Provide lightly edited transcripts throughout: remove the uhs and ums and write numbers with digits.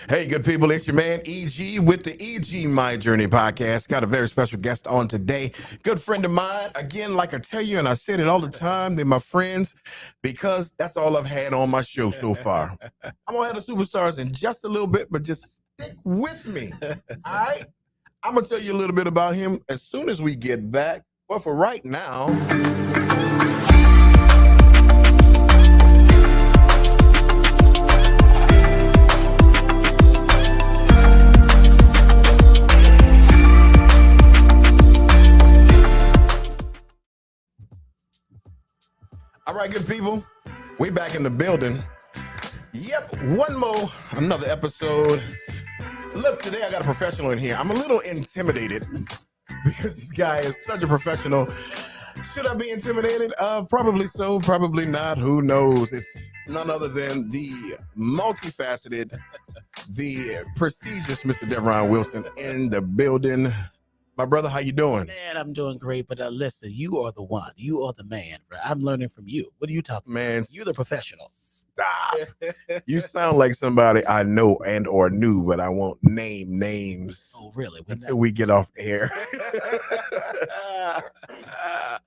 Hey, good people, it's your man EG with the EG My Journey podcast. Got a very special guest on today. Good friend of mine. Again, like I tell you, and I said it all the time, they're my friends because that's all I've had on my show so far. I'm going to have the superstars in just a little bit, but just stick with me. All right? I'm going to tell you a little bit about him as soon as we get back. But for right now, all right, good people, we back in the building. Yep, another episode. Look, today I got a professional in here. I'm a little intimidated because this guy is such a professional. Should I be intimidated? Probably so, probably not. Who knows? It's none other than the multifaceted, the prestigious Mr. Devron Wilson in the building. My brother, how you doing? Man, I'm doing great, but listen, you are the one. You are the man, bro. I'm learning from you. What are you talking Man, about? You're the professional. Stop. You sound like somebody I know and or knew, but I won't name names. Oh, really? Until we get off air.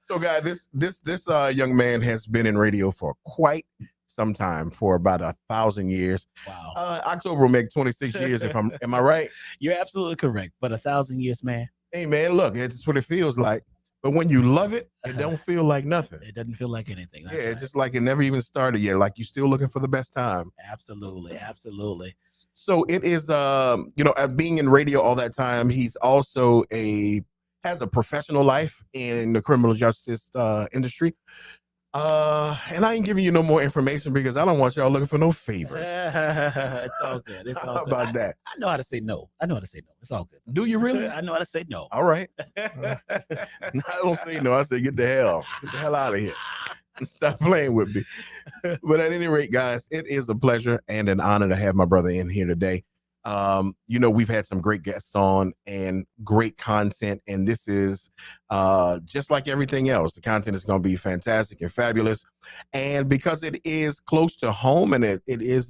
So, guys, this young man has been in radio for quite some time, for about 1,000 years. Wow. October will make 26 years. Am I right? You're absolutely correct. But 1,000 years, man. Hey, man, look, it's what it feels like. But when you love it, it don't feel like nothing. It doesn't feel like anything. That's right. Just like it never even started yet. Like you're still looking for the best time. Absolutely, absolutely. So it is, being in radio all that time. He's also has a professional life in the criminal justice industry. And I ain't giving you no more information because I don't want y'all looking for no favors. It's all good. It's all How good. about that? I know how to say no. It's all good. Do you really? I know how to say no. All right. I don't say no. I say get the hell out of here. Stop playing with me. But at any rate, guys, it is a pleasure and an honor to have my brother in here today. We've had some great guests on and great content, and this is just like everything else. The content is going to be fantastic and fabulous, and because it is close to home and it is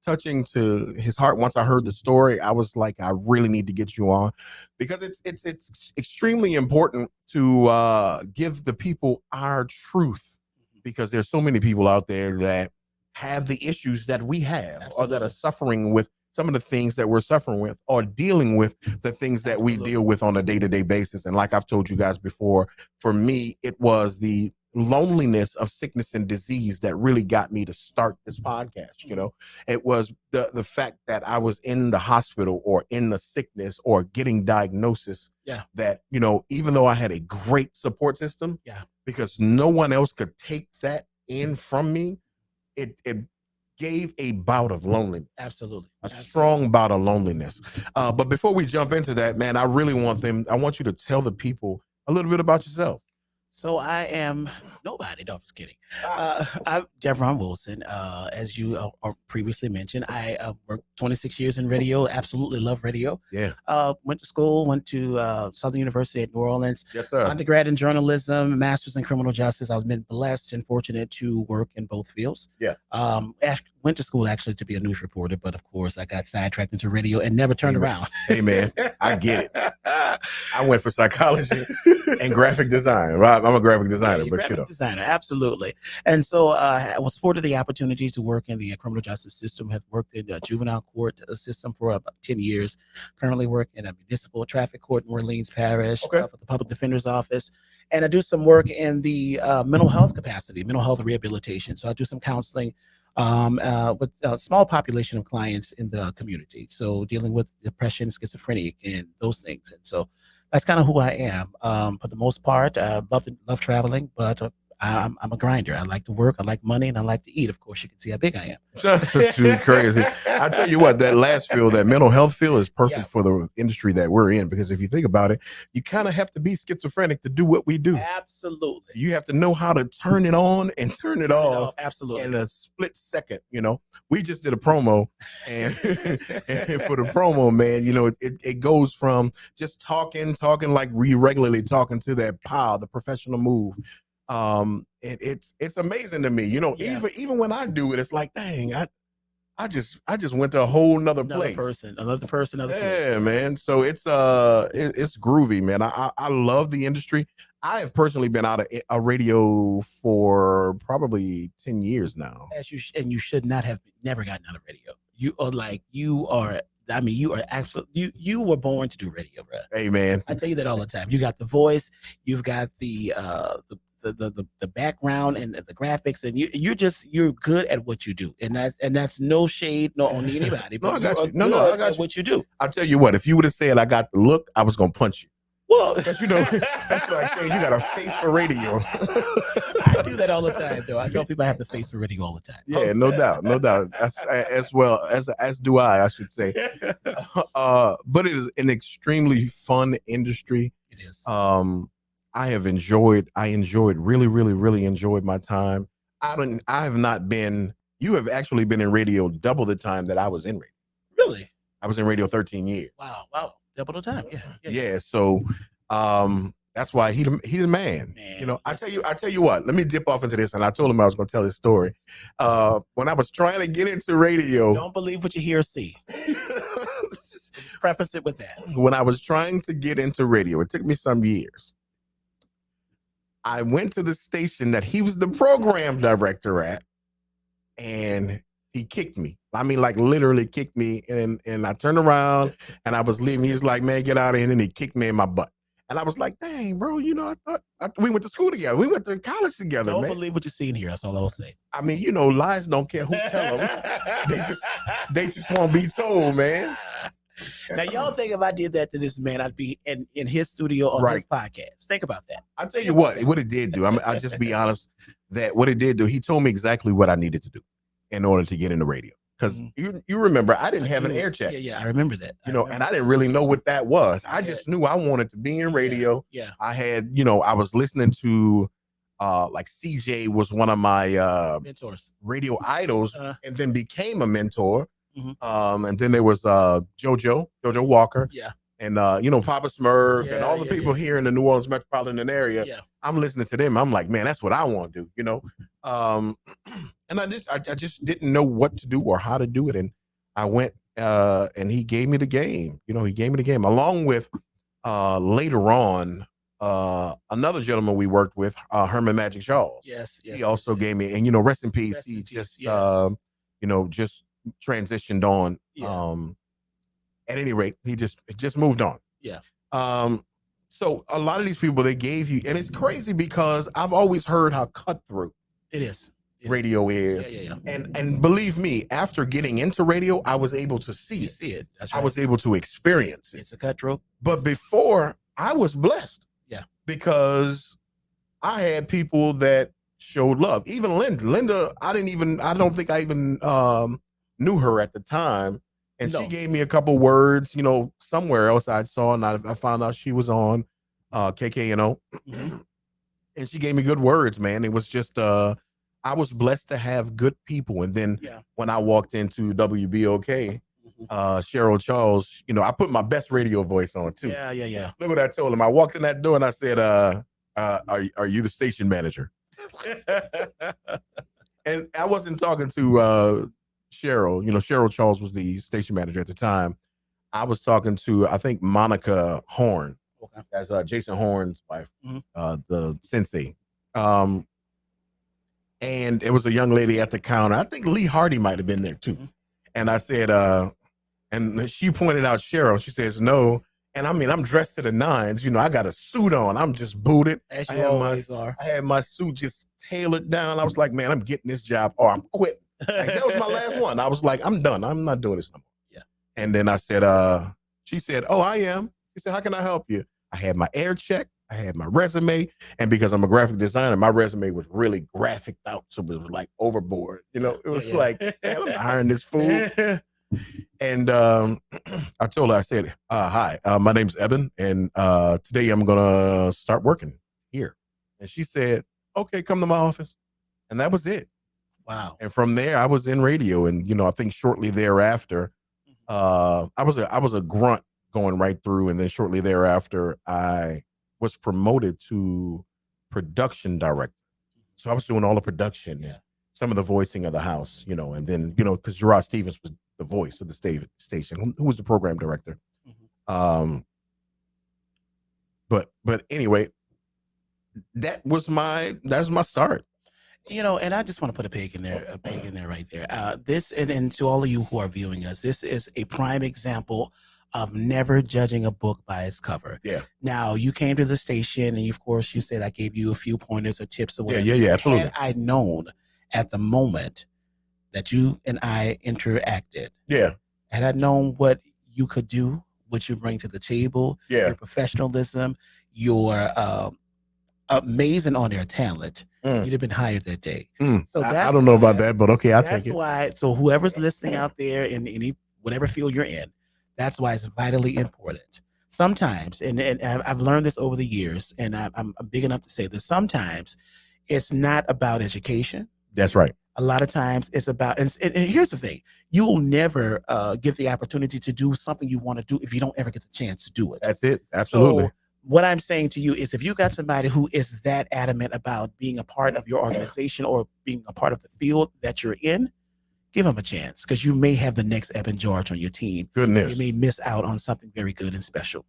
touching to his heart. Once I heard the story, I was like, I really need to get you on because it's extremely important to give the people our truth, because there's so many people out there that have the issues that we have. Absolutely. Or that are suffering with some of the things that we're suffering with, or dealing with the things that we deal with on a day-to-day basis. And like I've told you guys before, for me, it was the loneliness of sickness and disease that really got me to start this podcast. It was the fact that I was in the hospital or in the sickness or getting diagnosis. Yeah. That, even though I had a great support system, because no one else could take that in from me, it gave a bout of loneliness. Absolutely. Strong bout of loneliness. But before we jump into that, man, I want you to tell the people a little bit about yourself. So I am nobody. No, I'm just kidding. I'm Devron Wilson. As you previously mentioned, I worked 26 years in radio. Absolutely love radio. Yeah. Went to Southern University at New Orleans. Yes, sir. Undergrad in journalism, master's in criminal justice. I've been blessed and fortunate to work in both fields. Yeah. Went to school actually to be a news reporter, but of course I got sidetracked into radio and never turned around. Hey man, I get it. I went for psychology and graphic design. Right? I'm a graphic designer, designer, absolutely. And so I was afforded the opportunity to work in the criminal justice system. Have worked in the juvenile court system for about 10 years. Currently work in a municipal traffic court in Orleans Parish for the public defender's office. And I do some work in the mental health capacity, mental health rehabilitation. So I do some counseling with a small population of clients in the community. So dealing with depression, schizophrenia, and those things. And so that's kind of who I am. For the most part, I love traveling, but I'm a grinder. I like to work, I like money, and I like to eat. Of course, you can see how big I am. Too crazy. I tell you what, that last field, that mental health field, is perfect for the industry that we're in, because if you think about it, you kind of have to be schizophrenic to do what we do. Absolutely. You have to know how to turn it on and turn it off. Absolutely. In a split second. We just did a promo, and for the promo, man, it goes from just talking like we regularly talking, to that pow, the professional move. It's amazing to me, even when I do it, it's like, dang, I I just went to a whole nother Another place. person, another place. Yeah, man. So it's it's groovy, man. I love the industry. I have personally been out of a radio for probably 10 years now. And you should not have never gotten out of radio. You are like you are. I mean, you are absolutely you were born to do radio, bro. Hey, man. I tell you that all the time. You got the voice, you've got the background and the graphics, and you're good at what you do, and that's no shade, no on anybody. No, But I got you you. are No, good I got at you. what you do. I tell you what, if you would have said I got the look, I was gonna punch you. Well, Because you know, that's like saying you got a face for radio. I do that all the time, though. I tell people I have the face for radio all the time. Yeah, no doubt, no doubt. As well as do I should say. But it is an extremely fun industry. It is. I enjoyed really enjoyed my time. I have not been. You have actually been in radio double the time that I was in radio. Really? I was in radio 13 years. Wow. Double the time. Yeah. So that's why he the man. You know, I tell you what, let me dip off into this. And I told him I was gonna tell this story. When I was trying to get into radio. Don't believe what you hear or see. Just preface it with that. When I was trying to get into radio, it took me some years. I went to the station that he was the program director at, and he kicked me. I mean, like literally kicked me, and I turned around and I was leaving. He was like, "Man, get out of here!" And then he kicked me in my butt. And I was like, "Dang, bro, you know, I thought we went to school together. We went to college together, Don't man." believe what you see in here. That's all I will say. I mean, you know, lies don't care who tell them. They just won't be told, man. Now, y'all think if I did that to this man, I'd be in his studio on his podcast. Think about that. I'll tell you what it did do. I'll just be honest that what it did do, he told me exactly what I needed to do in order to get into radio. Because you remember, I didn't have an air check. Yeah, I remember that. You know, and I didn't really know what that was. I just knew I wanted to be in radio. Yeah. I had, you know, I was listening to like CJ was one of my mentors, radio idols, and then became a mentor. Mm-hmm. And then there was JoJo Walker. Yeah. And you know, Papa Smurf and all the people here in the New Orleans metropolitan area. Yeah. I'm listening to them. I'm like, man, that's what I want to do, you know. And I just didn't know what to do or how to do it. And I went and he gave me the game. You know, he gave me the game along with later on another gentleman we worked with, Herman Magic Charles. Yes. He also gave me, and you know, rest in peace. He just you know, just transitioned on. At any rate, he just moved on. Yeah. So a lot of these people, they gave you, and it's crazy because I've always heard how cutthroat it is. Radio is. Yeah. And believe me, after getting into radio, I was able to see it. That's right. I was able to experience it. It's a cutthroat. But before, I was blessed. Yeah. Because I had people that showed love. Even Linda, I don't think I even knew her at the time. And she gave me a couple words, you know, somewhere else I saw, and I found out she was on KKNO. Mm-hmm. And she gave me good words, man. It was just I was blessed to have good people. And then when I walked into WBOK, Cheryl Charles, you know, I put my best radio voice on too. Yeah. Look what I told him. I walked in that door and I said, are you the station manager? And I wasn't talking to Cheryl. You know, Cheryl Charles was the station manager at the time. I was talking to, I think, Monica Horn. Okay. As Jason Horn's wife, the sensei. And it was a young lady at the counter. I think Lee Hardy might have been there too. And I said, and she pointed out Cheryl. She says, no. And I mean, I'm dressed to the nines. You know, I got a suit on. I'm just booted. As you always are. I had my suit just tailored down. I was like, man, I'm getting this job or I'm quitting. Like, that was my last one. I was like, I'm done. I'm not doing this no more. Yeah. And then I said, she said, oh, I am. She said, how can I help you? I had my air check. I had my resume. And because I'm a graphic designer, my resume was really graphic out. So it was like overboard. You know, it was like, man, I'm not hiring this fool. And I told her, I said, hi, my name's Eben. And today I'm going to start working here. And she said, okay, come to my office. And that was it. Wow. And from there, I was in radio. And, you know, I think shortly thereafter, I was a grunt going right through. And then shortly thereafter, I was promoted to production director. So I was doing all the production. Yeah. some of the voicing of the house, and then because Gerard Stevens was the voice of the station, who was the program director. Mhm. But anyway, that's my start. And I just want to put a pig in there right there. This and to all of you who are viewing us, this is a prime example of never judging a book by its cover. Yeah. Now you came to the station, and of course you said I gave you a few pointers or tips or whatever. Yeah, absolutely. Had I known at the moment that you and I interacted, Yeah. had I known what you could do, what you bring to the table, Yeah. your professionalism, your amazing on their talent, you'd have been hired that day. So I don't know about that, but okay, I'll take it. That's why. So whoever's listening out there in any whatever field you're in, that's why it's vitally important. Sometimes, and I've learned this over the years, and I'm big enough to say this. Sometimes it's not about education. That's right. A lot of times it's about, and here's the thing: you will never get the opportunity to do something you want to do if you don't ever get the chance to do it. That's it. Absolutely. So, what I'm saying to you is if you got somebody who is that adamant about being a part of your organization or being a part of the field that you're in, give them a chance, because you may have the next Evan George on your team. Goodness. You may miss out on something very good and special.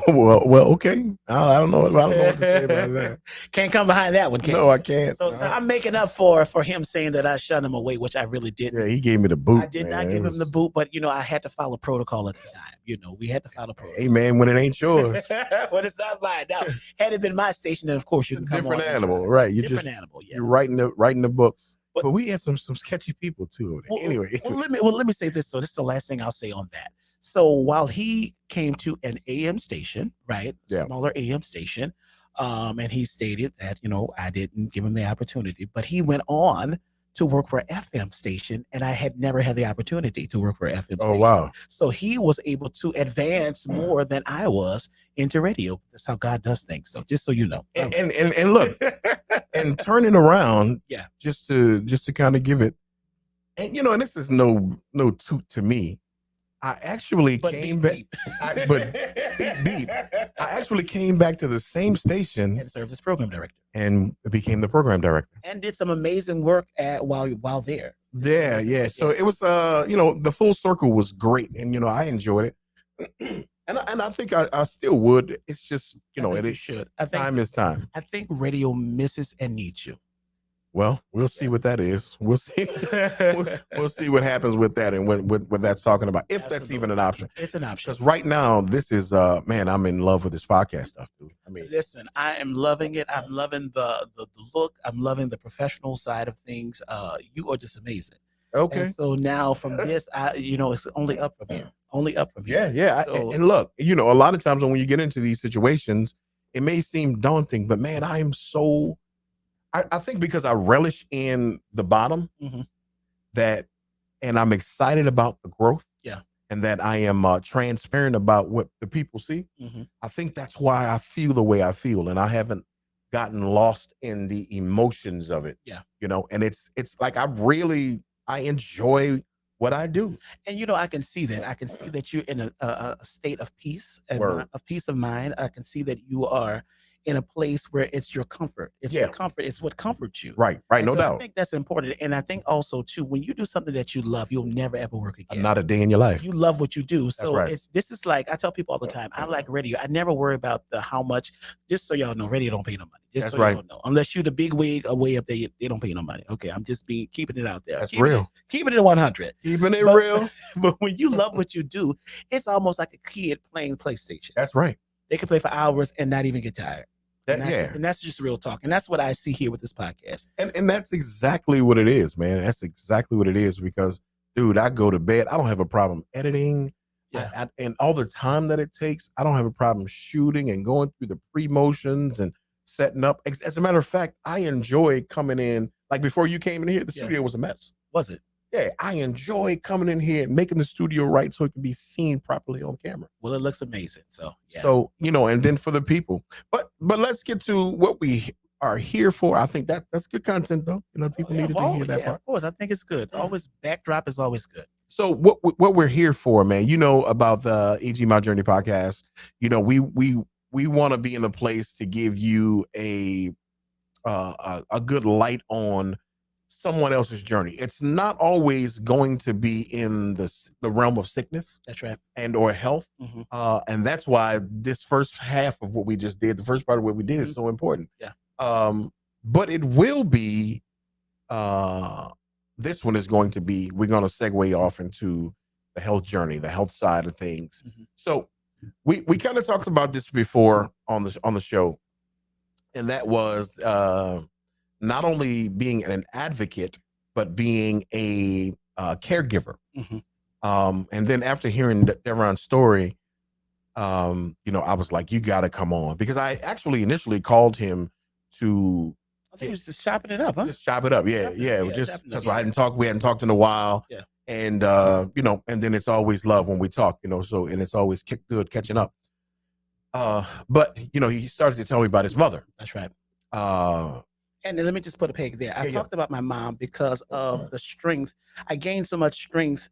Well, okay. I don't know what to say about that. Can't come behind that one, No, I can't. So I'm making up for him saying that I shut him away, which I really didn't. Yeah, he gave me the boot. I did not give him the boot, but I had to follow protocol at the time. We had to follow protocol. Hey man, when it ain't yours. When it's not mine. Now, had it been my station, then of course you can come different on animal, right? Different animal, yeah. You're writing the books. But we had some sketchy people too. Anyway. Let me say this. So this is the last thing I'll say on that. So while he came to an AM station, right? Yeah. Smaller AM station, and he stated that, I didn't give him the opportunity, but he went on to work for an FM station, and I had never had the opportunity to work for an FM station. Oh, wow. So he was able to advance more than I was into radio. That's how God does things. So just so you know. And look, and turning around, yeah, just to kind of give it, and and this is no toot to me. I actually came back. I actually came back to the same station and served as program director, and became the program director, and did some amazing work while there. Yeah. So it was, the full circle was great, and I enjoyed it, and I think I still would. It's just it should. Time is time. I think radio misses and needs you. Well, we'll see what that is. We'll see. we'll see what happens with that and what that's talking about. If Absolutely. That's even an option. It's an option. Because right now, this is man, I'm in love with this podcast stuff, dude. I mean, listen, I am loving it. I'm loving the look. I'm loving the professional side of things. You are just amazing. Okay. And so now from this, it's only up from here. Only up from here. Yeah. So, and look, a lot of times when you get into these situations, it may seem daunting, but man, I am so. I think because I relish in the bottom, and I'm excited about the growth, and that I am transparent about what the people see. I think that's why I feel the way I feel, and I haven't gotten lost in the emotions of it. Yeah, and it's like I enjoy what I do, and I can see that. I can see that you're in a state of peace and of peace of mind. I can see that you are in a place where it's your comfort. It's your comfort. It's what comforts you. Right. No doubt. I think that's important. And I think also too, when you do something that you love, you'll never ever work again. Not a day in your life. You love what you do. So right. This is like, I tell people all the time, I like radio. I never worry about how much, just so y'all know, radio don't pay no money. Just so y'all know. Unless you the big wig way up there, they don't pay no money. Okay. I'm just keeping it out there. That's real. Keeping it 100. Keeping it real. But when you love what you do, it's almost like a kid playing PlayStation. That's right. They can play for hours and not even get tired. And that's just real talk. And that's what I see here with this podcast. And that's exactly what it is, man. That's exactly what it is because, dude, I go to bed. I don't have a problem editing. Yeah. And all the time that it takes, I don't have a problem shooting and going through the pre-motions and setting up. As a matter of fact, I enjoy coming in. Like before you came in here, the studio was a mess. Was it? Yeah, I enjoy coming in here and making the studio right so it can be seen properly on camera. Well, it looks amazing. So, So, and then for the people. But let's get to what we are here for. I think that's good content, though. People need to hear that part. Of course, I think it's good. Always backdrop is always good. So what we're here for, man, about the EG Journey podcast, we want to be in a place to give you a good light on someone else's journey. It's not always going to be in the realm of sickness. That's right. And or health. And that's why this first half of what we just did, the first part of what we did is so important. Yeah. But it will be, this one is going to be, we're going to segue off into the health journey, the health side of things. So we kind of talked about this before on the show. And that was not only being an advocate, but being a caregiver. And then after hearing Devron's story, I was like, you got to come on, because I actually initially called him to. I think he was just chopping it up, huh? Just chop it up, yeah. Just because we hadn't talked in a while, yeah. And and then it's always love when we talk, So and it's always good catching up. But he started to tell me about his mother. That's right. And let me just put a peg there. I talked about my mom because of the strength. I gained so much strength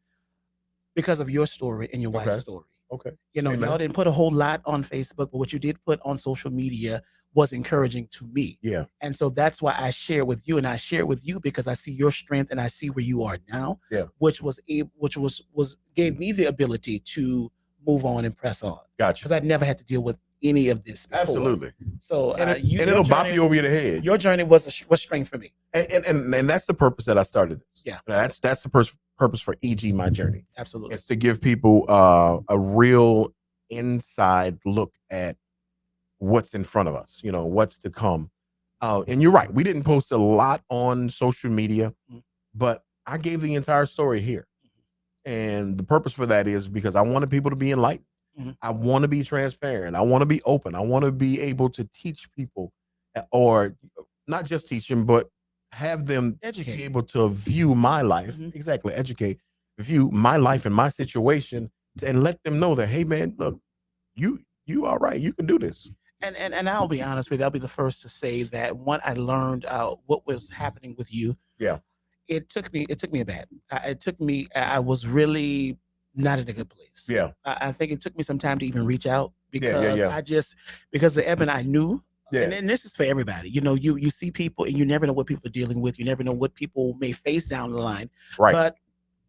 because of your story and your wife's story. Okay. Y'all didn't put a whole lot on Facebook, but what you did put on social media was encouraging to me. Yeah. And so that's why I share with you, and I share with you because I see your strength and I see where you are now. Yeah. Which gave me the ability to move on and press on. Gotcha. Because I'd never had to deal with any of this before. Absolutely. So it'll bop you over your head. Your journey was strength for me. And that's the purpose that I started this. Yeah. That's the purpose for my journey. Absolutely. It's to give people a real inside look at what's in front of us, what's to come. And you're right, we didn't post a lot on social media, but I gave the entire story here. And the purpose for that is because I wanted people to be enlightened. I want to be transparent. I want to be open. I want to be able to teach people, or not just teach them, but have them educate, be able to view my life. Exactly. Educate, view my life and my situation, and let them know that, hey man, look, you all right. You can do this. And I'll be honest with you. I'll be the first to say that when I learned what was happening with you, it took me aback. I was really not in a good place. Yeah. I think it took me some time to even reach out because because the Eben I knew. Yeah. And this is for everybody. You see people and you never know what people are dealing with. You never know what people may face down the line. Right. But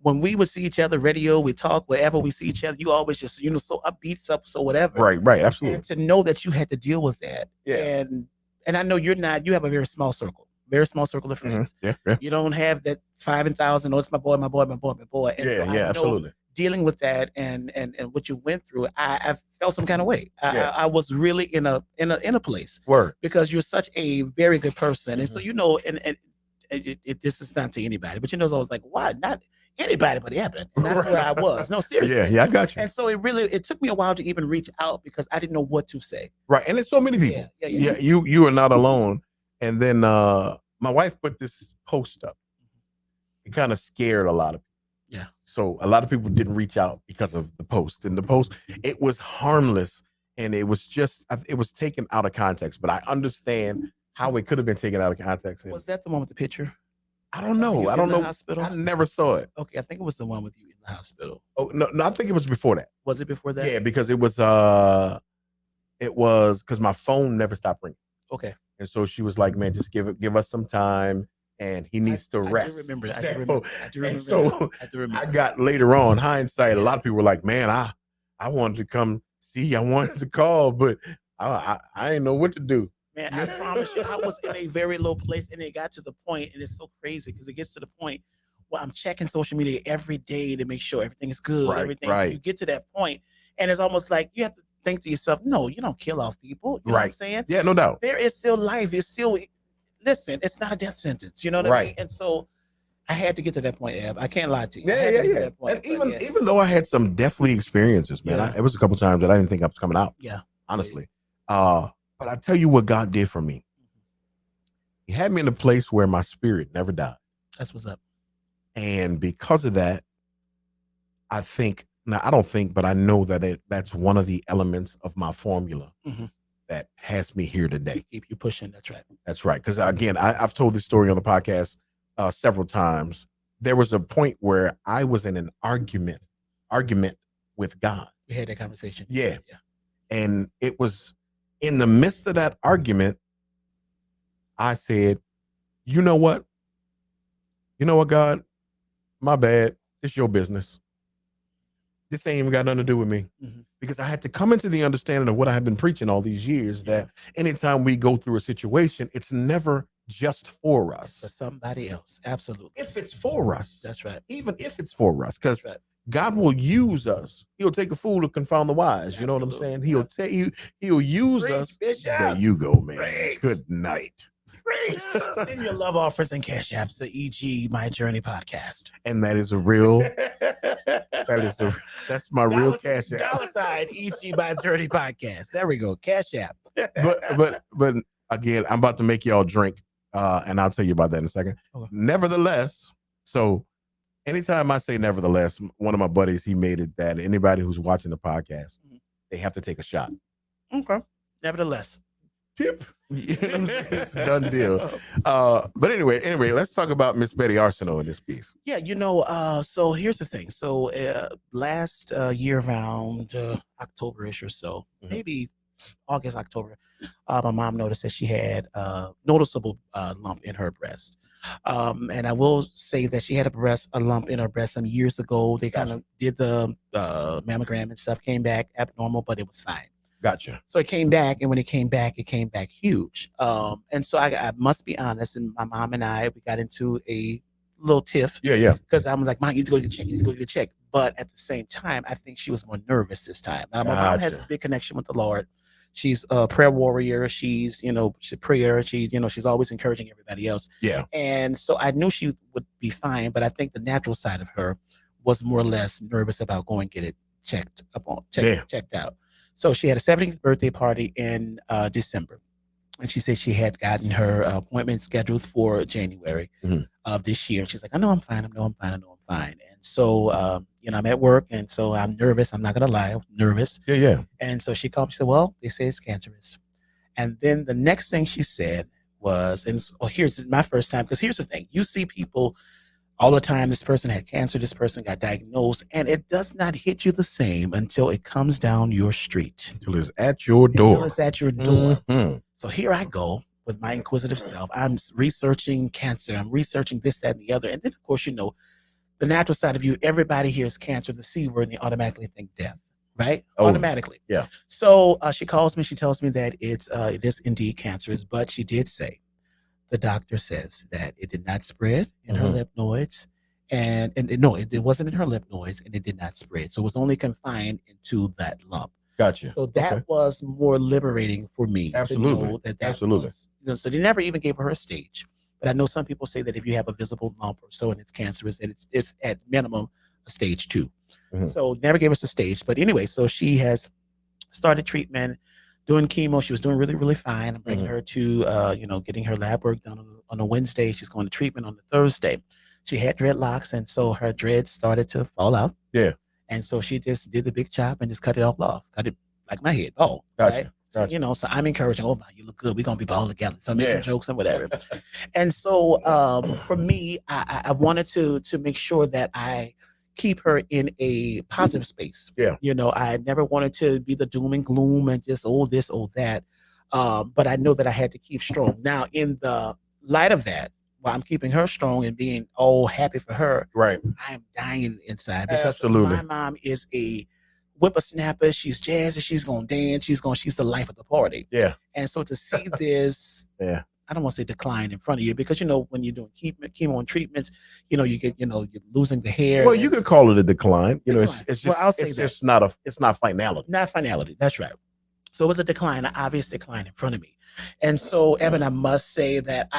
when we would see each other, radio, we talk, wherever we see each other, you always just, so upbeat, so whatever. Right. Absolutely. And to know that you had to deal with that. Yeah. And I know you have a very small circle of friends. Yeah. You don't have that 5,000. Oh, it's my boy. And so absolutely. Dealing with that and what you went through, I felt some kind of way. I was really in a place. Word. Because you're such a very good person. And so, and this is not to anybody, but it's always like, why not anybody but Eben? And that's where I was. No, seriously. Yeah, I got you. And so it took me a while to even reach out because I didn't know what to say. Right. And it's so many people. Yeah. You are not alone. And then my wife put this post up. It kind of scared a lot of people. Yeah. So a lot of people didn't reach out because of the post. And the post, it was harmless, and it was taken out of context. But I understand how it could have been taken out of context. Was that the one with the picture? I don't know. I don't know. Hospital? I never saw it. Okay, I think it was the one with you in the hospital. Oh no, I think it was before that. Was it before that? Yeah, because it was because my phone never stopped ringing. Okay. And so she was like, "Man, just give us some time, and he needs to rest." I do remember. So I got later on hindsight. A lot of people were like, "Man, I wanted to come see. I wanted to call, but I didn't know what to do." Man, I promise you, I was in a very low place, and it got to the point, and it's so crazy because it gets to the point where I'm checking social media every day to make sure everything is good. Right. So you get to that point, and it's almost like you have to think to yourself, no, you don't kill off people. You know what I'm saying? Yeah, no doubt. There is still life. Listen, it's not a death sentence. You know what I mean? And so I had to get to that point, Eb. I can't lie to you. Yeah. And even though I had some deathly experiences, man, it was a couple times that I didn't think I was coming out. Yeah. Honestly. But I tell you what God did for me. He had me in a place where my spirit never died. That's what's up. And because of that, I know that that's one of the elements of my formula that has me here today. Keep you pushing. That's right. That's right. Because again, I've told this story on the podcast several times. There was a point where I was in an argument with God. We had that conversation. Yeah. And it was in the midst of that argument, I said, you know what? you know what, God, my bad. It's your business. This ain't even got nothing to do with me. Mhm. Because I had to come into the understanding of what I have been preaching all these years, that anytime we go through a situation, it's never just for us. For somebody else. Absolutely. If it's for us, That's right. even if it's for us, because That's right. God will use us. He'll take a fool to confound the wise. You know what I'm Absolutely. saying? He'll take you. He'll use Preach, us. Bishop. There you go, man. Preach. Good night. Preach. Send your love offers and cash apps to EG My Journey podcast. And that is a real. That's my real cash app. $sign EG My Journey podcast. There we go. Cash app. but again, I'm about to make y'all drink, and I'll tell you about that in a second. Okay. Nevertheless, so anytime I say nevertheless, one of my buddies, he made it that anybody who's watching the podcast, they have to take a shot. Okay. Nevertheless. Tip. You know what I'm saying? It's a done deal. But anyway, let's talk about Miss Betty Arsenault in this piece. Yeah, so here's the thing. So last year around October-ish or so, maybe August, October, my mom noticed that she had a noticeable lump in her breast. And I will say that she had a lump in her breast some years ago. They kind of did the mammogram and stuff, came back abnormal, but it was fine. Gotcha. So it came back, and when it came back huge. And so I must be honest, and my mom and I, we got into a little tiff. Yeah. Because I was like, Mom, you need to go to the check. You need to go to the check. But at the same time, I think she was more nervous this time. Now, my mom has this big connection with the Lord. She's a prayer warrior. She's, she's a prayer. She's always encouraging everybody else. Yeah. And so I knew she would be fine, but I think the natural side of her was more or less nervous about going and get it checked out. So she had a 70th birthday party in December. And she said she had gotten her appointment scheduled for January of this year. And she's like, I know I'm fine. And so, I'm at work. And so I'm nervous. I'm not going to lie. I'm nervous. Yeah. And so she called me and said, well, they say it's cancerous. And then the next thing she said was, here's my first time. Because here's the thing. You see people all the time. This person had cancer. This person got diagnosed. And it does not hit you the same until it comes down your street. Until it's at your door. Mm-hmm. So here I go with my inquisitive self. I'm researching cancer. I'm researching this, that, and the other. And then, of course, the natural side of you, everybody hears cancer, the C word, and they automatically think death, right? Automatically. Yeah. So she calls me. She tells me that it is indeed cancerous, but she did say, the doctor says that it did not spread in her lymph nodes. And no, it wasn't in her lymph nodes, and it did not spread. So it was only confined into that lump. Gotcha. So that was more liberating for me. Absolutely. To know that Absolutely. Was, so they never even gave her a stage. But I know some people say that if you have a visible lump or so and it's cancerous, and it's at minimum a stage 2. So never gave us a stage. But anyway, so she has started treatment, doing chemo. She was doing really, really fine. I'm bringing her to, getting her lab work done on a Wednesday. She's going to treatment on the Thursday. She had dreadlocks, and so her dreads started to fall out. Yeah. And so she just did the big chop and just cut it all off. Cut it like my head. Oh, gotcha. Right? So, so I'm encouraging, oh, you look good. We're going to be all together. So I'm making jokes and whatever. And so for me, I wanted to make sure that I keep her in a positive space. Yeah. I never wanted to be the doom and gloom and just, oh, this, oh, that. But I know that I had to keep strong. Now, in the light of that, while I'm keeping her strong and being all happy for her, right, I'm dying inside because Absolutely. My mom is a whippersnapper. She's jazzy. She's gonna dance. She's the life of the party. Yeah. And so to see this, I don't want to say decline in front of you because when you're doing chemo and treatments, you get you're losing the hair. Well, you could call it a decline. It's just I'll say it's not finality. Not finality. That's right. So it was a decline, an obvious decline in front of me. And so, Evan, I must say that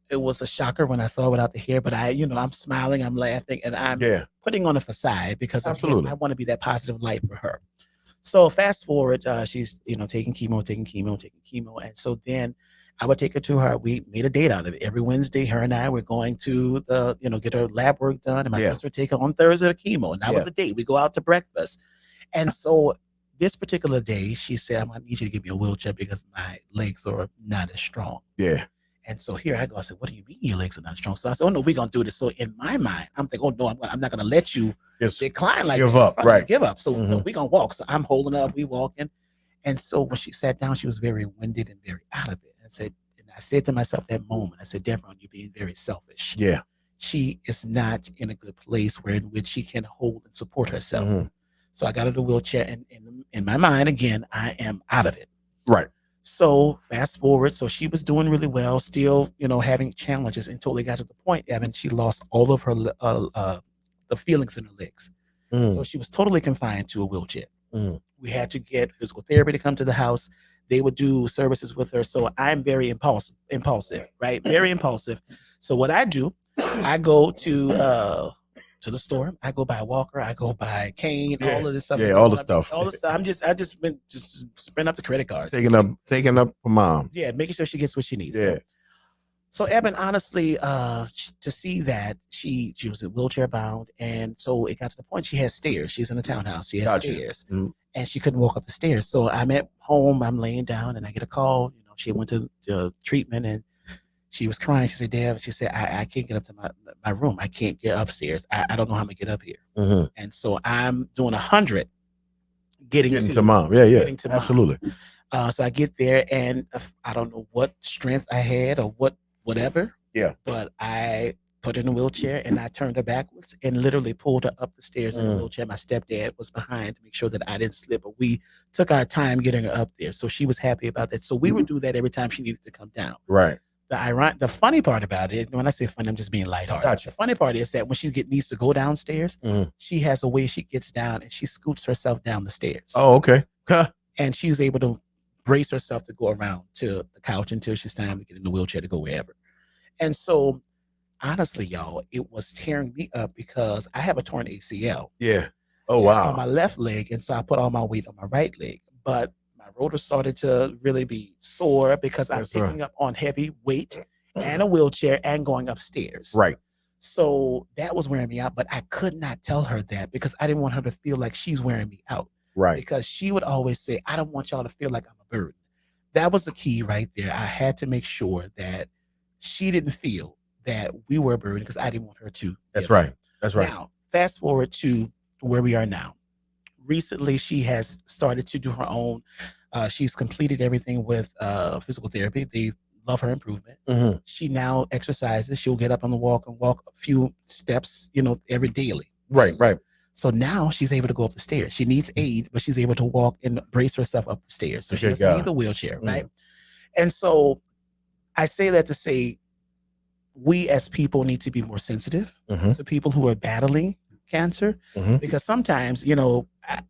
it was a shocker when I saw it without the hair, but I'm smiling, I'm laughing, and I'm putting on a facade because I want to be that positive light for her. So fast forward, she's, taking chemo. And so then I would take her to her, we made a date out of it. Every Wednesday, her and I were going to get her lab work done. And my sister would take her on Thursday to chemo. And that was the date. We go out to breakfast. And so this particular day, she said, I need you to give me a wheelchair because my legs are not as strong. Yeah. And so here I go. I said, what do you mean your legs are not strong? So I said, oh, no, we're going to do this. So in my mind, I'm thinking, oh, no, I'm not going to let you decline like give that. Up, right. Give up. So no, we're going to walk. So I'm holding up. We walking. And so when she sat down, she was very winded and very out of it. And I said to myself that moment, I said, Devron, you're being very selfish. Yeah. she is not in a good place where in which she can hold and support herself. Mhm. So I got her the wheelchair, and in my mind, again, I am out of it. Right. So fast forward, so she was doing really well, still, having challenges until they got to the point, Evan, she lost all of her the feelings in her legs. So she was totally confined to a wheelchair. We had to get physical therapy to come to the house. They would do services with her. So I'm very impulsive, right? Very impulsive. So what I do, I go to the store. I go buy a walker. I go buy a cane. Yeah. All of this stuff. Yeah, all the stuff. All the stuff. I just been just spend up the credit cards. Taking up for mom. Yeah, making sure she gets what she needs. Yeah. So Eben, honestly, to see that she was wheelchair bound, and so it got to the point she has stairs. She's in a townhouse. She has Gotcha. stairs, and she couldn't walk up the stairs. So I'm at home. I'm laying down, and I get a call. She went to treatment, and she was crying. She said, "Dad," she said, I can't get up to my room. I can't get upstairs. I don't know how I'm gonna get up here." And so I'm doing 100 getting to mom. Yeah, getting to absolutely. Mom. So I get there, and I don't know what strength I had or whatever. Yeah. But I put her in a wheelchair, and I turned her backwards and literally pulled her up the stairs in a wheelchair. My stepdad was behind to make sure that I didn't slip, but we took our time getting her up there. So she was happy about that. So we would do that every time she needed to come down. Right. The funny part about it, when I say funny, I'm just being lighthearted. Gotcha. The funny part is that when she needs to go downstairs, she has a way she gets down and she scoops herself down the stairs. Oh, okay. And she's able to brace herself to go around to the couch until she's time to get in the wheelchair to go wherever. And so, honestly, y'all, it was tearing me up because I have a torn ACL. Yeah. Oh, wow. On my left leg, and so I put all my weight on my right leg. But my rotor started to really be sore because I'm picking up on heavy weight and a wheelchair and going upstairs. Right. So that was wearing me out, but I could not tell her that because I didn't want her to feel like she's wearing me out. Right. Because she would always say, "I don't want y'all to feel like I'm a burden." That was the key right there. I had to make sure that she didn't feel that we were a burden because I didn't want her to. That's right. That's right. Now, fast forward to where we are now. Recently, she has started to do her own. She's completed everything with physical therapy. They love her improvement. She now exercises. She'll get up on the walk and walk a few steps, every daily. Right. So now she's able to go up the stairs. She needs aid, but she's able to walk and brace herself up the stairs. So she doesn't need the wheelchair, right? And so I say that to say we as people need to be more sensitive to people who are battling cancer, because sometimes,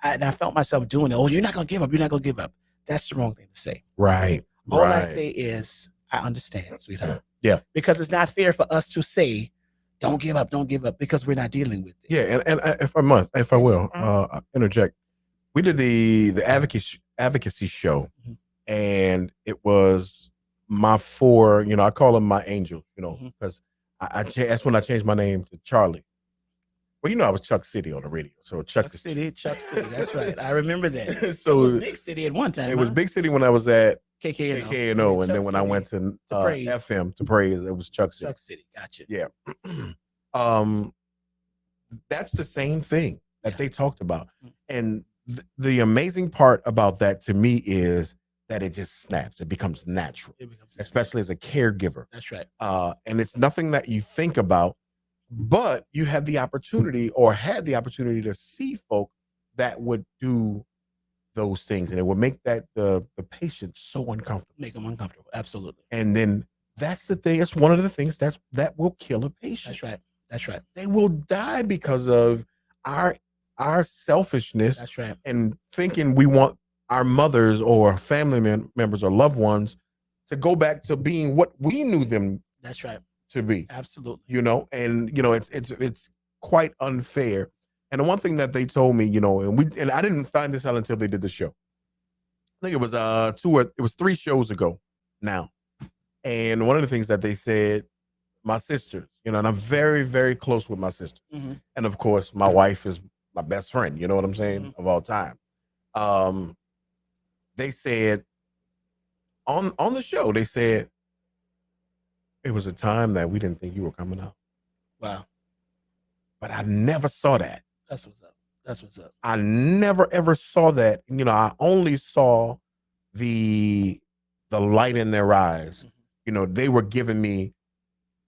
I felt myself doing it. "Oh, you're not going to give up. You're not going to give up." That's the wrong thing to say. Right. All I say is, I understand, sweetheart. Yeah. Because it's not fair for us to say, don't give up, because we're not dealing with it. Yeah. And if I will interject, we did the advocacy show, and it was my four, I call them my angels, because that's when I changed my name to Charlie. Well, I was Chuck City on the radio. So Chuck City. That's right. I remember that. So it was Big City at one time. It was Big City when I was at KKNO. And then when I went to FM to Praise, it was Chuck City. Chuck City. Gotcha. Yeah. That's the same thing that they talked about. And the amazing part about that to me is that it just snaps. It becomes natural, especially as a caregiver. That's right. And it's nothing that you think about, but you have the opportunity or had the opportunity to see folk that would do those things, and it would make that the patient so uncomfortable. Make them uncomfortable. Absolutely. And then that's the thing. It's one of the things that will kill a patient. That's right. They will die because of our selfishness. That's right. And thinking we want our mothers or family members or loved ones to go back to being what we knew them. That's right. To be. Absolutely. It's quite unfair. And the one thing that they told me, and I didn't find this out until they did the show. I think it was 3 shows ago now. And one of the things that they said, my sisters, and I'm very, very close with my sister. And of course, my wife is my best friend, you know what I'm saying, of all time. They said on the show, they said, it was a time that we didn't think you were coming out. Wow. But I never saw that. That's what's up. I never ever saw that. I only saw the light in their eyes. They were giving me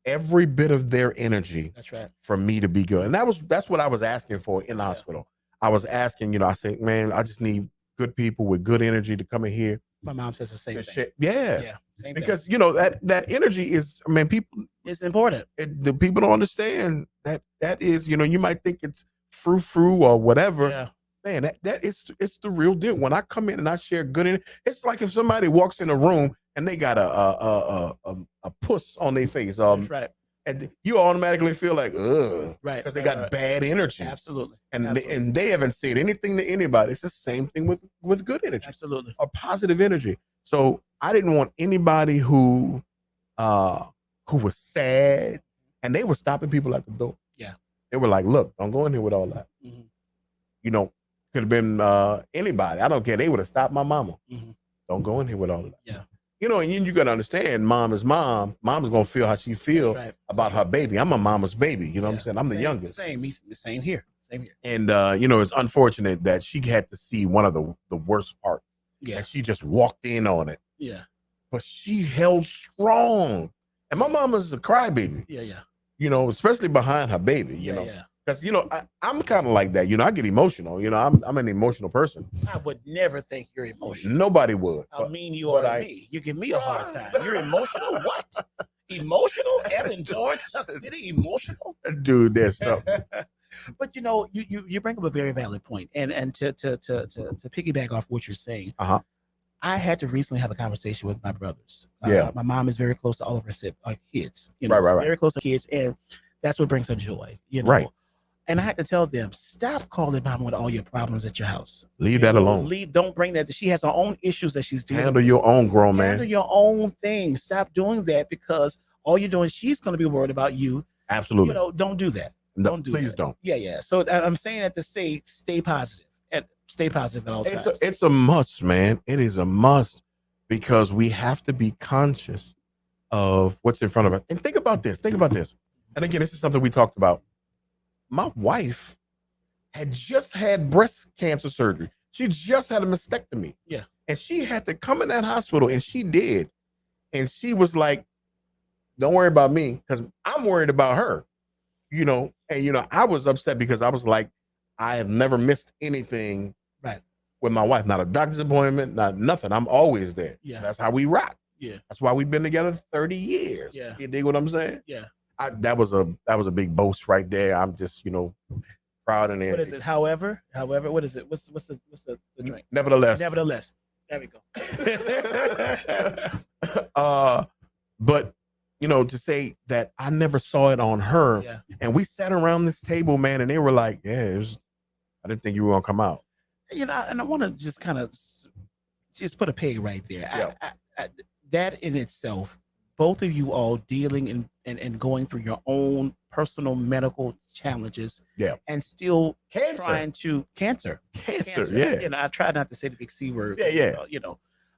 every bit of their energy That's right. for me to be good. And that's what I was asking for in the hospital. I was asking, I said, man, I just need good people with good energy to come in here. My mom says the same thing. Shit. Yeah. Same Because thing. that energy is, I mean, people, It's important. the people don't understand that is, you might think it's frou or whatever. Yeah. Man, it's the real deal. When I come in and I share good energy, it's like if somebody walks in a room and they got a puss on their face. That's right. And you automatically feel like, ugh, Right. because they got bad energy. Absolutely. And they haven't said anything to anybody. It's the same thing with good energy. Absolutely. Or positive energy. So I didn't want anybody who was sad, and they were stopping people at the door. Yeah. They were like, look, don't go in here with all that. Mm-hmm. Could have been anybody. I don't care. They would have stopped my mama. Mm-hmm. Don't go in here with all of that. Yeah. And you got to understand, mom is mom. Mom's going to feel how she feels about her baby. I'm a mama's baby. You know what I'm saying? I'm the youngest. Same here. And, it's unfortunate that she had to see one of the worst parts. Yeah. And she just walked in on it. Yeah. But she held strong. And my mama's a crybaby. Yeah. Especially behind her baby, Yeah. Because, I'm kind of like that. I get emotional. I'm an emotional person. I would never think you're emotional. Nobody would. How mean you are to me. You give me a hard time. You're emotional? What? Emotional? Evan George, Chuck City, emotional? Dude, there's something. But you bring up a very valid point. And to piggyback off what you're saying, I had to recently have a conversation with my brothers. My mom is very close to all of her kids. Right. Very close to kids, and that's what brings her joy. Right. And I had to tell them, stop calling mom with all your problems at your house. Leave that alone. Don't bring that. She has her own issues that she's dealing with. Handle your own, grown man. Handle your own thing. Stop doing that, because all you're doing, she's going to be worried about you. Absolutely. Don't do that. No, don't do please that. don't. Yeah. So I'm saying that to say, stay positive. Stay positive at all times. It's a must, man. It is a must, because we have to be conscious of what's in front of us. And think about this. And again, this is something we talked about. My wife had just had breast cancer surgery. She just had a mastectomy. Yeah. And she had to come in that hospital, and she did. And she was like, don't worry about me, because I'm worried about her. And I was upset because I was like, I have never missed anything with my wife. Not a doctor's appointment, not nothing. I'm always there. Yeah. That's how we rock. Yeah. That's why we've been together 30 years. Yeah. You dig what I'm saying? Yeah. That was a big boast right there. I'm just, proud in it. What is it? However, what is it? What's the drink? Nevertheless. There we go. But to say that I never saw it on her. Yeah. And we sat around this table, man, and they were like, I didn't think you were gonna come out. And I want to just kind of just put a peg right there. Yeah. That in itself, both of you all dealing and going through your own personal medical challenges, and still trying to cancer. Yeah. I try not to say the big C word. Yeah.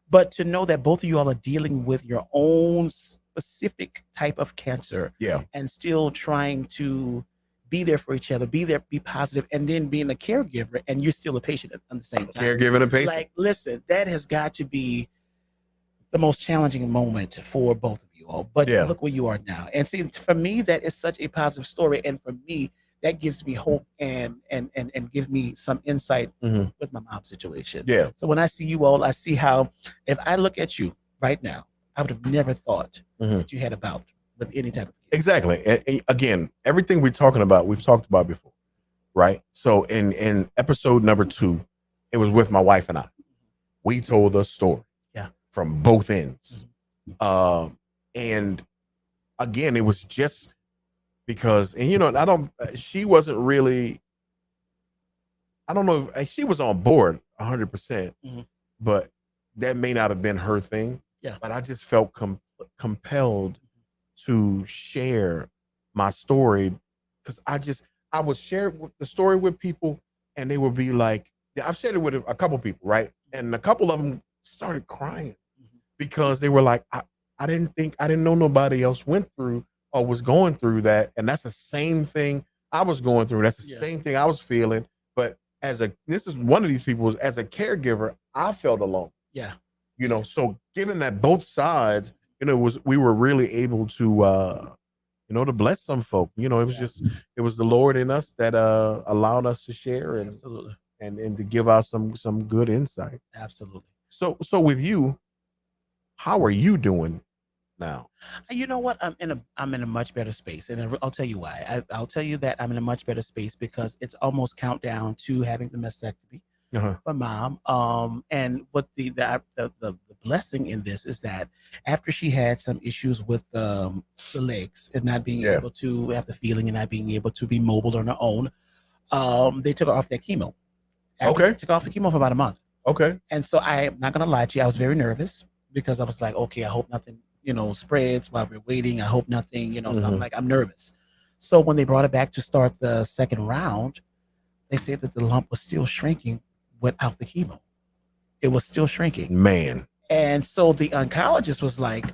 But to know that both of you all are dealing with your own specific type of cancer, and still trying to be there for each other, be positive, and then being a caregiver, and you're still a patient at the same time. Caregiver and a patient. Like, listen, that has got to be the most challenging moment for both of you all. But look where you are now. And see, for me, that is such a positive story. And for me, that gives me hope and give me some insight with my mom's situation. Yeah. So when I see you all, I see how, if I look at you right now, I would have never thought that you had a bout with any type of cancer. Exactly. And again, everything we've talked about before, right? So in episode number 2, it was with my wife and I. We told the story from both ends. And again, it was just because, and she wasn't really, I don't know if she was on board 100%, but that may not have been her thing. Yeah. But I just felt compelled to share my story, because I would share the story with people, and they would be like, I've shared it with a couple people, right? And a couple of them started crying because they were like, I didn't know nobody else went through or was going through that. And that's the same thing I was going through. That's the same thing I was feeling. But this is one of these people, as a caregiver, I felt alone. Yeah. So given that both sides, we were really able to to bless some folk. It was it was the Lord in us that allowed us to share Absolutely. and to give out some good insight. Absolutely. So with you, how are you doing now? You know what? I'm in a much better space, and I'll tell you why. I'll tell you that I'm in a much better space because it's almost countdown to having the mastectomy Uh-huh. for mom. And what the blessing in this is that after she had some issues with the legs and not being Yeah. able to have the feeling and not being able to be mobile on her own, they took her off that chemo. Okay. Took off the chemo for about a month. Okay. And so I'm not gonna lie to you, I was very nervous because I was like, okay, I hope nothing, spreads while we're waiting. I hope nothing, so I'm Mhm. like, I'm nervous. So when they brought it back to start the second round, they said that the lump was still shrinking without the chemo. It was still shrinking. Man. And so the oncologist was like,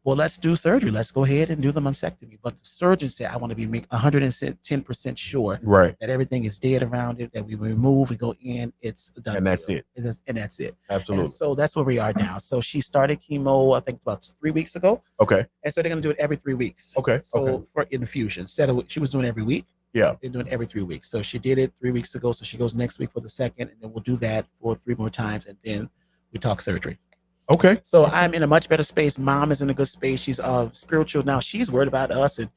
well, let's do surgery. Let's go ahead and do the mastectomy. But the surgeon said, I want to be 110% sure Right. that everything is dead around it, that we remove, we go in, it's done. And that's it. And that's it. Absolutely. And so that's where we are now. So she started chemo, I think about 3 weeks ago. Okay. And so they're going to do it every 3 weeks. Okay. So Okay. for infusion, instead of she was doing every week. Yeah. They're doing every 3 weeks. So she did it 3 weeks ago. So she goes next week for the second, and then we'll do that for 3 more times. And then we talk surgery. Okay. So I'm in a much better space. Mom is in a good space. She's spiritual now. She's worried about us, and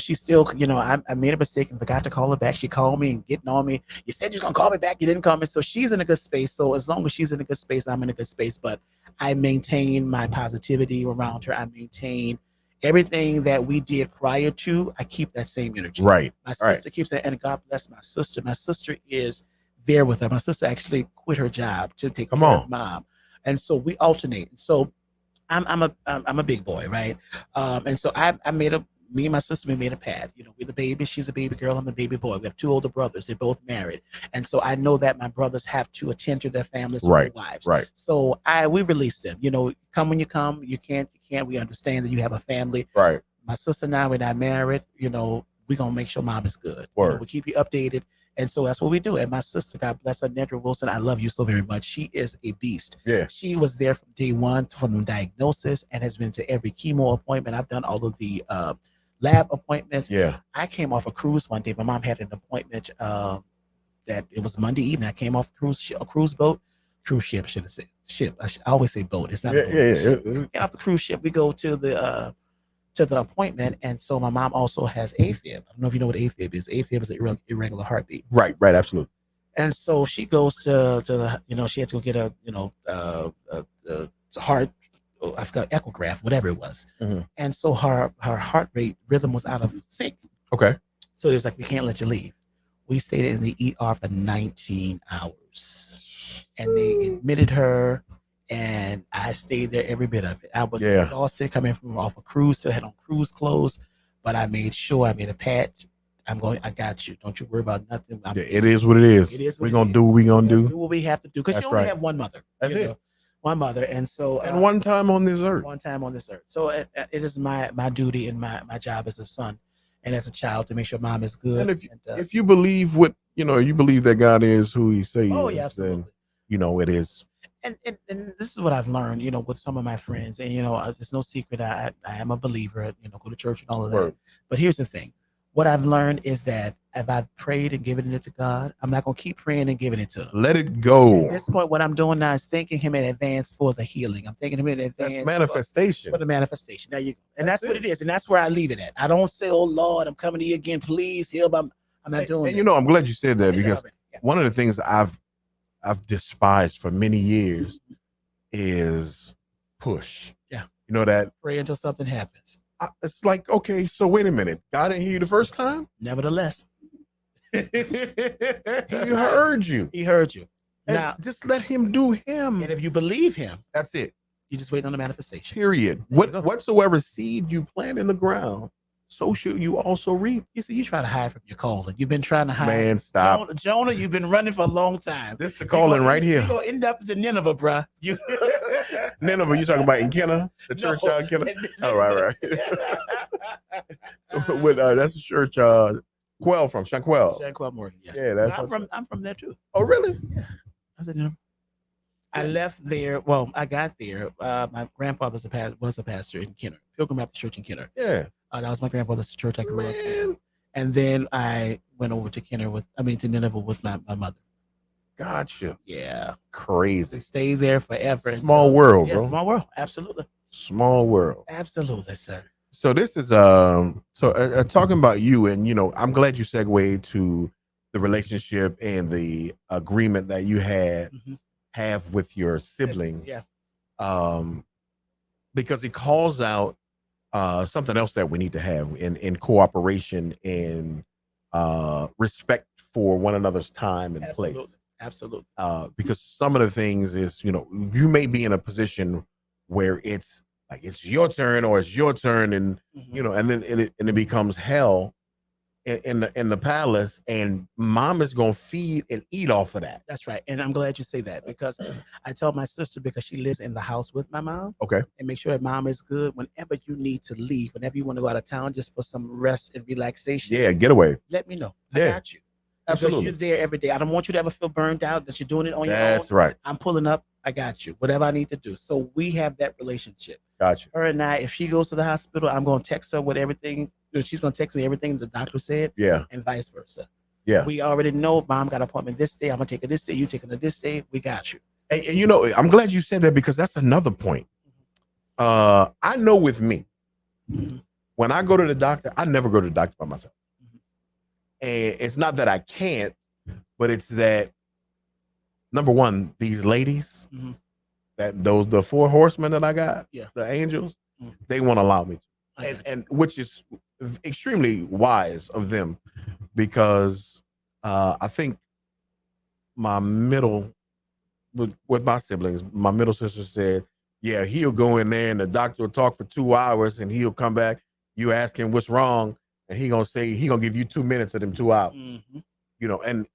she's still, I made a mistake and forgot to call her back. She called me and getting on me. You said you're gonna call me back. You didn't call me. So she's in a good space. So as long as she's in a good space, I'm in a good space. But I maintain my positivity around her. I maintain everything that we did prior to. I keep that same energy. Right. My sister keeps that, and God bless my sister. My sister is there with her. My sister actually quit her job to take care of mom. And so we alternate. So I'm a big boy, right? And so me and my sister, we made a pad. We're the baby. She's a baby girl. I'm a baby boy. We have 2 older brothers. They're both married. And so I know that my brothers have to attend to their families with their wives. Right. So we release them. Come when you come. You can't. We understand that you have a family. Right. My sister and I, we're not married. We're going to make sure mom is good. We keep you updated. And so that's what we do. And my sister, God bless her, Nedra Wilson, I love you so very much. She is a beast. Yeah. She was there from day one, from the diagnosis, and has been to every chemo appointment. I've done all of the lab appointments. Yeah. I came off a cruise one day. My mom had an appointment that it was Monday evening. I came off a cruise boat. Cruise ship, should have said ship. I always say boat. It's not a boat. Yeah. Get off the cruise ship. We go to the appointment, and so my mom also has AFib. I don't know if you know what AFib is. AFib is an irregular heartbeat. Right, absolutely. And so she goes to the, she had to go get a heart, I forgot, echograph, whatever it was. Mm-hmm. And so her heart rate rhythm was out of sync. Okay. So it was like, we can't let you leave. We stayed in the ER for 19 hours, and they admitted her. And I stayed there every bit of it. I was exhausted coming from off a cruise, still had on cruise clothes, but I made sure I made a patch. I got you. Don't you worry about nothing. It is what it is. It is. We're going to do what we're going to do. Do what we have to do. Because you only have one mother. That's it. One mother. And so. And one time on this earth. One time on this earth. So it is my duty and my job as a son and as a child to make sure mom is good. And if you believe you believe that God is who he says he is, then, it is. And this is what I've learned, with some of my friends. And, it's no secret. I am a believer, go to church and all of that. Word. But here's the thing. What I've learned is that if I've prayed and given it to God, I'm not going to keep praying and giving it to him. Let it go. At this point, what I'm doing now is thanking him in advance for the healing. I'm thanking him in advance. That's manifestation. For the manifestation. There you go. And that's what it is. And that's where I leave it at. I don't say, oh, Lord, I'm coming to you again. Please heal. I'm not doing that. And I'm glad you said that, because one of the things I've despised for many years is push. Yeah. You know that? Pray until something happens. It's like, okay, so wait a minute. God didn't hear you the first time? Nevertheless. He heard you. He heard you. And now, just let him do him. And if you believe him, that's it. You just wait on the manifestation. Period. Whatsoever seed you plant in the ground, so should you also reap. You see, you try to hide from your calling. You've been trying to hide. Man, stop. Jonah, you've been running for a long time. This is the calling right here. You're going to end up in Nineveh, bruh. Nineveh, you talking about in Kenner? The church in Kenner? Oh, right. That's the church Quell from Shanquell. Shanquell Morgan, yes. Yeah, I'm from there too. Oh, really? Yeah. I said, I left there. Well, I got there. My grandfather was a pastor in Kenner, Pilgrim Baptist Church in Kenner. Yeah. That was my grandfather's church I grew up in. Man, And then I went over to to Nineveh with my mother. gotcha. Yeah. They Crazy. stayed there forever. Small world, Yeah, bro. small world. Absolutely. Small world. Absolutely, sir. So this is talking about you, and I'm glad you segued to the relationship and the agreement that you Mhm. have with your siblings. Yeah. Um, because it calls out something else that we need to have in cooperation and respect for one another's time and Absolutely. place. Absolutely. Because some of the things is, you may be in a position where it's like it's your turn or it's your turn, and Mhm. and then it becomes hell in the palace, and mom is gonna feed and eat off of that. That's right. And I'm glad you say that because I tell my sister, because she lives in the house with my mom, Okay. and make sure that mom is good whenever you need to leave, whenever you want to go out of town just for some rest and relaxation. Yeah, get away. Let me know. I Yeah, got you. Because absolutely. you're there every day. I don't want you to ever feel burned out that you're doing it on your own. That's right. I'm pulling up. I got you. Whatever I need to do. So we have that relationship. Gotcha. Her and I, if she goes to the hospital, I'm going to text her with everything. She's going to text me everything the doctor said, Yeah. and vice versa. Yeah. We already know mom got an appointment this day. I'm going to take her this day. You taking her this day. We got you. And I'm glad you said that, because that's another point. I know with me, Mhm. when I go to the doctor, I never go to the doctor by myself. Mhm. And it's not that I can't, but it's that, number one, these ladies, Mhm. the four horsemen that I got, Yeah. the angels, Mhm. they won't allow me to. I got you. And which is extremely wise of them, because I think my middle with my siblings, my middle sister said, yeah, he'll go in there and the doctor will talk for 2 hours and he'll come back. You ask him what's wrong, and he gonna give you 2 minutes of them 2 hours. Mhm. And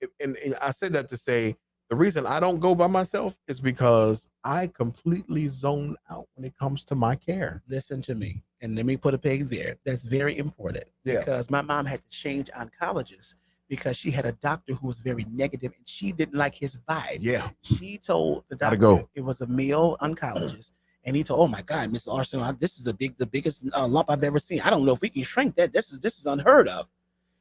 I said that to say, the reason I don't go by myself is because I completely zone out when it comes to my care. Listen to me, and let me put a peg there. That's very important, Yeah. because my mom had to change oncologists because she had a doctor who was very negative and she didn't like his vibe. Yeah. She told the Gotta doctor go. it was a male oncologist, and he told, "Oh my God, Mr. Arsenal, this is the biggest lump I've ever seen. I don't know if we can shrink that. This is unheard of."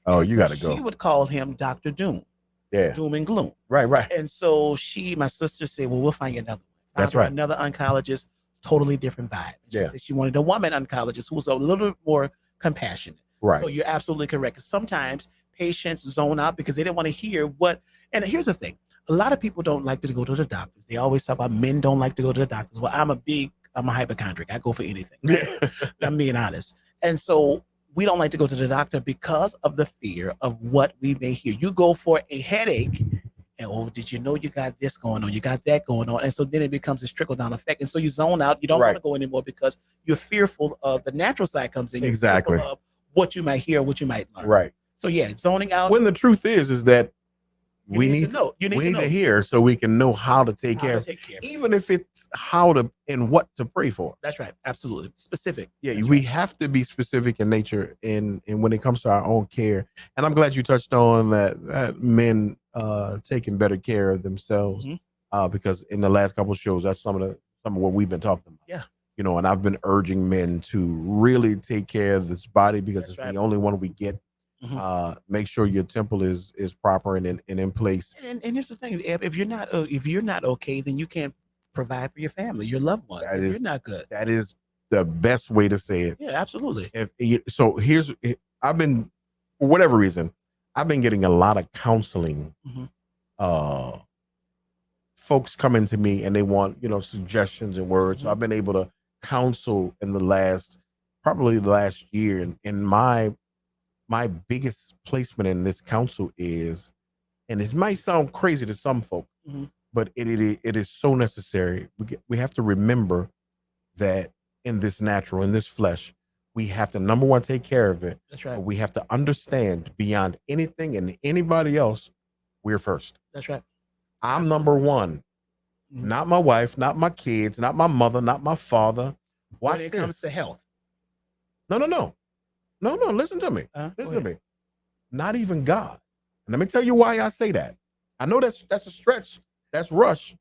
Oh, And you so gotta she go. would call him Doctor Doom, Yeah. doom and gloom. Right. And so my sister said, "Well, we'll find you another one." Found That's her right. another oncologist, totally different vibe. She Yeah. said she wanted a woman oncologist who was a little bit more compassionate. Right. So you're absolutely correct. Sometimes patients zone out because they didn't want to hear what. And here's the thing: a lot of people don't like to go to the doctors. They always talk about men don't like to go to the doctors. Well, I'm a hypochondriac. I go for anything. Right? Yeah. I'm being honest. And so we don't like to go to the doctor because of the fear of what we may hear. You go for a headache, and oh, did you know you got this going on? You got that going on. And so then it becomes this trickle down effect. And so you zone out. You don't want Right. to go anymore because you're fearful of the natural side comes in. You're Exactly. fearful of what you might hear, what you might learn. Right. So yeah, zoning out. When the truth is that You we need need to know. You need we to need know to hear, so we can know how to take how care to of, take care of it. even if it's how to and what to pray for. That's right. Absolutely. Specific. Yeah, That's we right. have to be specific in nature in when it comes to our own care. And I'm glad you touched on that men taking better care of themselves, Mhm. because in the last couple of shows, that's some of what we've been talking about. Yeah. And I've been urging men to really take care of this body, because That's it's right. the only one we get. Mhm. Make sure your temple is proper and in place. And here's the thing: if you're not okay, then you can't provide for your family, your loved ones. That If you're is not good. that is the best way to say it. Yeah, absolutely. So I've been, for whatever reason, I've been getting a lot of counseling. Mhm. Folks coming to me and they want suggestions and words. So Mhm. I've been able to counsel in probably the last year, and my biggest placement in this counsel is, and this might sound crazy to some folk, Mhm. but it is so necessary. We have to remember that in this flesh, we have to, number one, take care of it. That's right. But we have to understand, beyond anything and anybody else, we're first. That's right. I'm number one, Mhm. not my wife, not my kids, not my mother, not my father. Watch When it this. comes to health. No. Listen to me. Go Listen to ahead. me. Not even God. And let me tell you why I say that. I know that's a stretch. That's rush.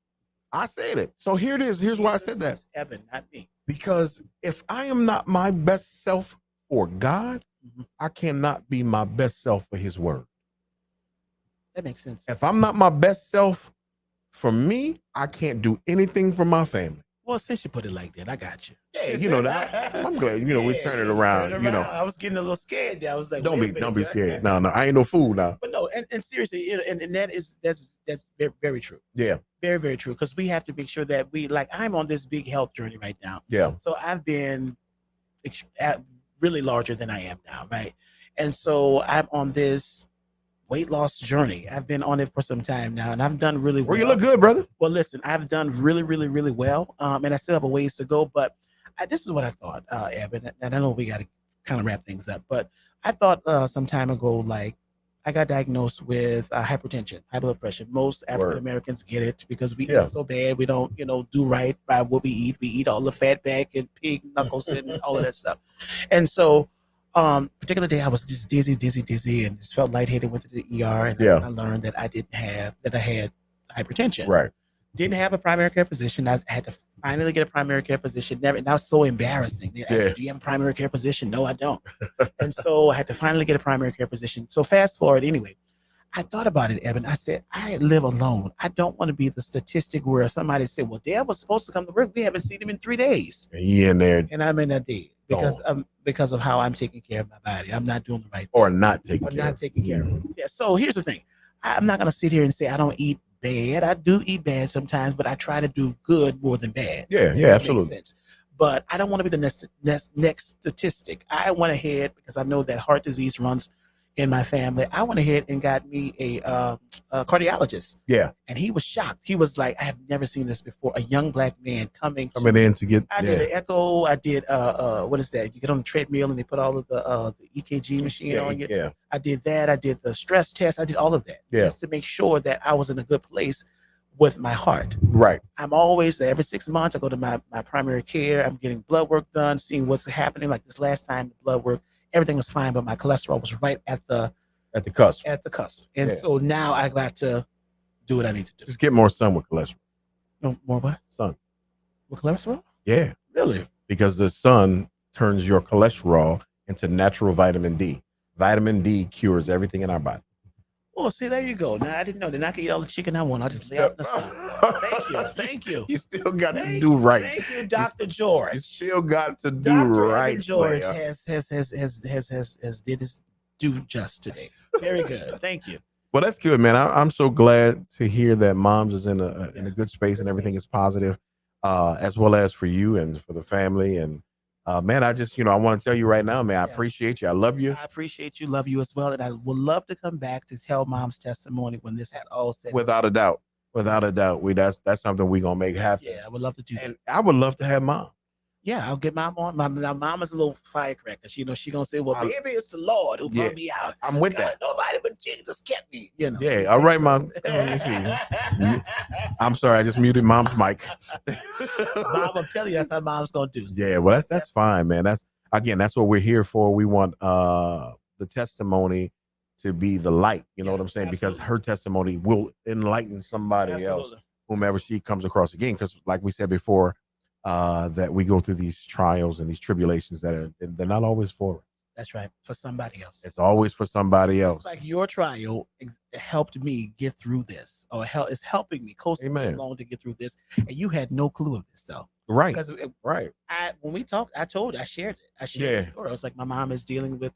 I said it. So here it is. Here's why I said that. Jesus is heaven, not me. Because if I am not my best self for God, I cannot be my best self for his word. That makes sense. If I'm not my best self for me, I can't do anything for my family. Well, since you put it like that, I got you. Yeah, you know that. I'm glad. You know, we turn it around. You know, I was getting a little scared there. I was like, don't be scared. No, I ain't no fool now. But no, and seriously, and that's very, very true. Yeah, very, very true. Because we have to make sure that I'm on this big health journey right now. Yeah. So I've been really larger than I am now, right? And so I'm on this weight loss journey. I've been on it for some time now, and I've done really well. Well, you look good, brother. Well, listen, I've done really, really, really well, and I still have a ways to go. But this is what I thought, Evan, and I know we got to kind of wrap things up. But I thought some time ago, like I got diagnosed with hypertension, high blood pressure. Most African Americans get it because we eat so bad. We don't, do right by what we eat. We eat all the fat back and pig knuckles and all of that stuff. And so, particular day I was just dizzy, and just felt lightheaded. Went to the ER, and that's when I learned that I had hypertension. Right. Didn't have a primary care physician. I had to finally get a primary care physician. Never. And that was so embarrassing. They asked, do you have a primary care physician? No, I don't. And so I had to finally get a primary care physician. So fast forward anyway. I thought about it, Evan. I said, I live alone. I don't want to be the statistic where somebody said, well, Dad was supposed to come to work. We haven't seen him in 3 days. And he in there. And I'm in that day because of how I'm taking care of my body. I'm not doing the right thing. Or not taking care of it. Yeah. So here's the thing. I'm not going to sit here and say I don't eat bad. I do eat bad sometimes, but I try to do good more than bad. Yeah, absolutely. Makes sense. But I don't want to be the next statistic. I went ahead because I know that heart disease runs in my family. I went ahead and got me a cardiologist. Yeah. And he was shocked. He was like, I have never seen this before. A young black man coming in to get. I did an echo. I did what is that? You get on the treadmill and they put all of the EKG machine on you. Yeah. I did that. I did the stress test. I did all of that just to make sure that I was in a good place with my heart. Right. I'm always every 6 months I go to my primary care. I'm getting blood work done, seeing what's happening. Like this last time, the blood work, everything was fine, but my cholesterol was right at the cusp. And so now I got to do what I need to do. Just get more sun with cholesterol. No more what? Sun. With cholesterol? Yeah. Really? Because the sun turns your cholesterol into natural vitamin D. Vitamin D cures everything in our body. Oh, see, there you go. Now I didn't know. Then I can eat all the chicken I want. I'll just lay out in the sun. Thank you. You still got to do right. Thank you, Dr. George. You still got to do Dr. right. George has did his due just today. Very good. Thank you. Well, that's good, man. I'm so glad to hear that Moms is in a good space and everything is positive, as well as for you and for the family. And man, I just, I want to tell you right now, man, I appreciate you. I love you. I appreciate you. Love you as well. And I would love to come back to tell Mom's testimony when this is all said. Without a doubt. That's something we're going to make happen. Yeah, I would love to do that. And I would love to have Mom. Yeah, I'll get Mom on. My mom is a little firecracker. She gonna say, "Well, baby, it's the Lord who brought me out. I'm with that. Nobody but Jesus kept me." Yeah. All right, Mom. I'm sorry, I just muted Mom's mic. Mom, I'm telling you, that's how Mom's gonna do. Yeah. Well, that's fine, man. That's what we're here for. We want the testimony to be the light. You know what I'm saying? Because her testimony will enlighten somebody else, whomever she comes across again. Because, like we said before. That we go through these trials and these tribulations they're not always for us. That's right. For somebody else. It's always for somebody else. It's like your trial helped me get through this, or it's helping me coasting along to get through this. And you had no clue of this, though. Right. Right. When we talked, I shared it. I shared the story. I was like, my mom is dealing with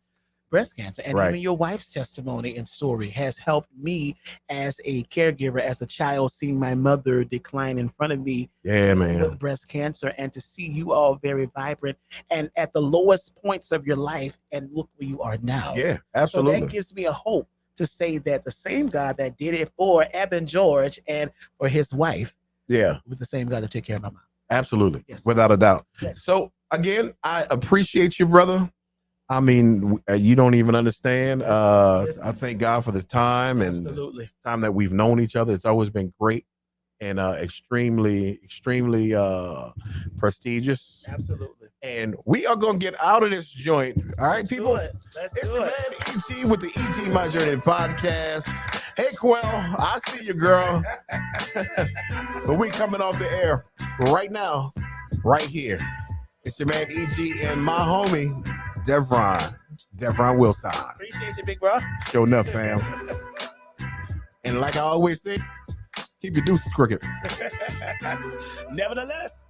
breast cancer, and even your wife's testimony and story has helped me as a caregiver, as a child, seeing my mother decline in front of me with breast cancer, and to see you all very vibrant and at the lowest points of your life, and look where you are now. Yeah, absolutely. So that gives me a hope to say that the same God that did it for Eben George and for his wife, with the same God to take care of my mom. Absolutely, without a doubt. So again, I appreciate you, brother. I mean, you don't even understand. I thank God for this time and time that we've known each other. It's always been great and extremely, extremely prestigious. Absolutely. And we are going to get out of this joint. All right, people. Let's do it. It's your man EG with the EG My Journey podcast. Hey, Quell, I see you, girl. But we coming off the air right now, right here. It's your man EG and my homie, Devron Wilson. Appreciate you, big bro. Show enough, fam. And like I always say, keep your deuces crooked. Nevertheless.